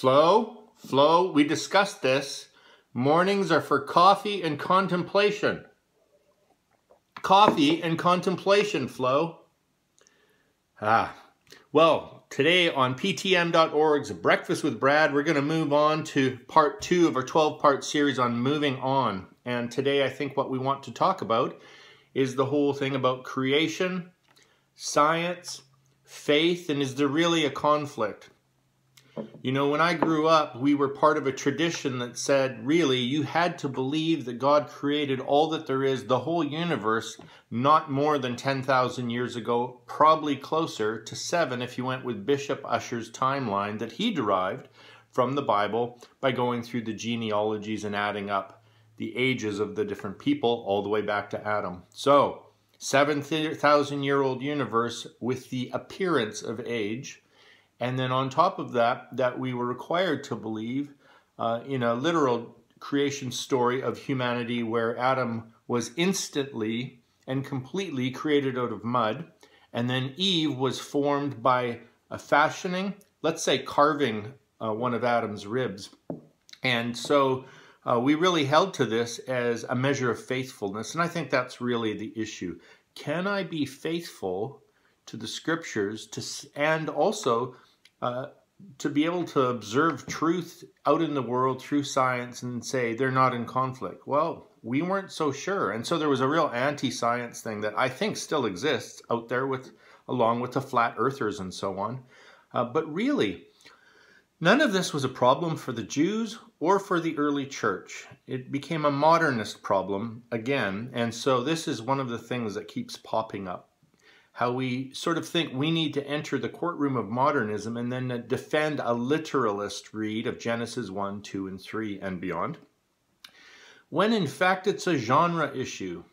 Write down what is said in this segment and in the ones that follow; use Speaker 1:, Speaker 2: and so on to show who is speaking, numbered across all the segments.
Speaker 1: Flo, we discussed this. Mornings are for coffee and contemplation. Coffee and contemplation, Flo. Well, today on ptm.org's Breakfast with Brad, we're going to move on to part 2 of our 12-part series on moving on. And today I think what we want to talk about is the whole thing about creation, science, faith, and is there really a conflict? You know, when I grew up, we were part of a tradition that said, really, you had to believe that God created all that there is, the whole universe, not more than 10,000 years ago, probably closer to 7 if you went with Bishop Ussher's timeline that he derived from the Bible by going through the genealogies and adding up the ages of the different people all the way back to Adam. So, 7,000-year-old universe with the appearance of age. And then on top of that we were required to believe in a literal creation story of humanity where Adam was instantly and completely created out of mud. And then Eve was formed by a fashioning, let's say carving one of Adam's ribs. And so we really held to this as a measure of faithfulness. And I think that's really the issue. Can I be faithful to the scriptures and also to be able to observe truth out in the world through science and say they're not in conflict? Well, we weren't so sure. And so there was a real anti-science thing that I think still exists out there along with the flat earthers and so on. But really, none of this was a problem for the Jews or for the early church. It became a modernist problem again. And so this is one of the things that keeps popping up. How we sort of think we need to enter the courtroom of modernism and then defend a literalist read of Genesis 1, 2, and 3 and beyond, when in fact it's a genre issue.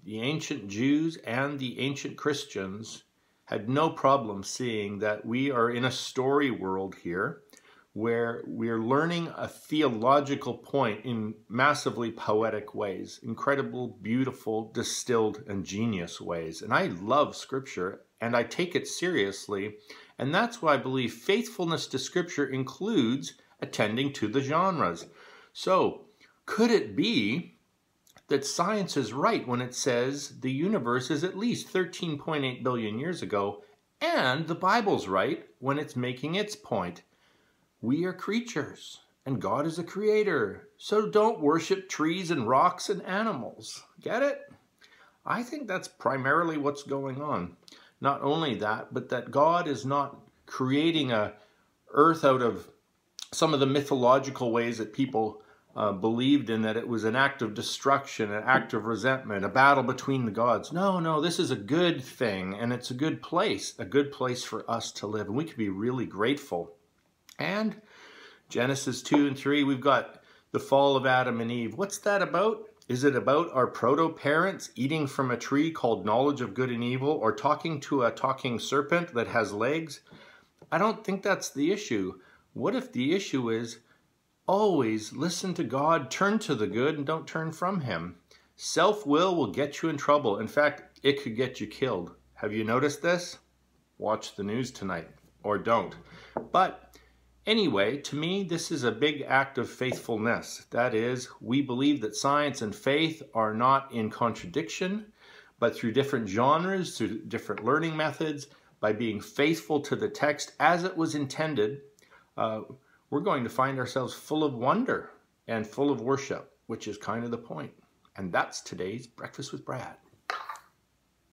Speaker 1: The ancient Jews and the ancient Christians had no problem seeing that we are in a story world here where we're learning a theological point in massively poetic ways, incredible, beautiful, distilled, and genius ways. And I love Scripture, and I take it seriously, and that's why I believe faithfulness to Scripture includes attending to the genres. So, could it be that science is right when it says the universe is at least 13.8 billion years ago, and the Bible's right when it's making its point? We are creatures, and God is a creator, so don't worship trees and rocks and animals. Get it? I think that's primarily what's going on. Not only that, but that God is not creating a earth out of some of the mythological ways that people believed in, that it was an act of destruction, an act of resentment, a battle between the gods. No, this is a good thing, and it's a good place for us to live, and we can be really grateful. And Genesis 2 and 3, we've got the fall of Adam and Eve. What's that about? Is it about our proto-parents eating from a tree called knowledge of good and evil, or talking to a talking serpent that has legs? I don't think that's the issue. What if the issue is always listen to God, turn to the good, and don't turn from Him? Self-will will get you in trouble. In fact, it could get you killed. Have you noticed this? Watch the news tonight, or don't. But anyway, to me, this is a big act of faithfulness. That is, we believe that science and faith are not in contradiction, but through different genres, through different learning methods, by being faithful to the text as it was intended, we're going to find ourselves full of wonder and full of worship, which is kind of the point. And that's today's Breakfast with Brad.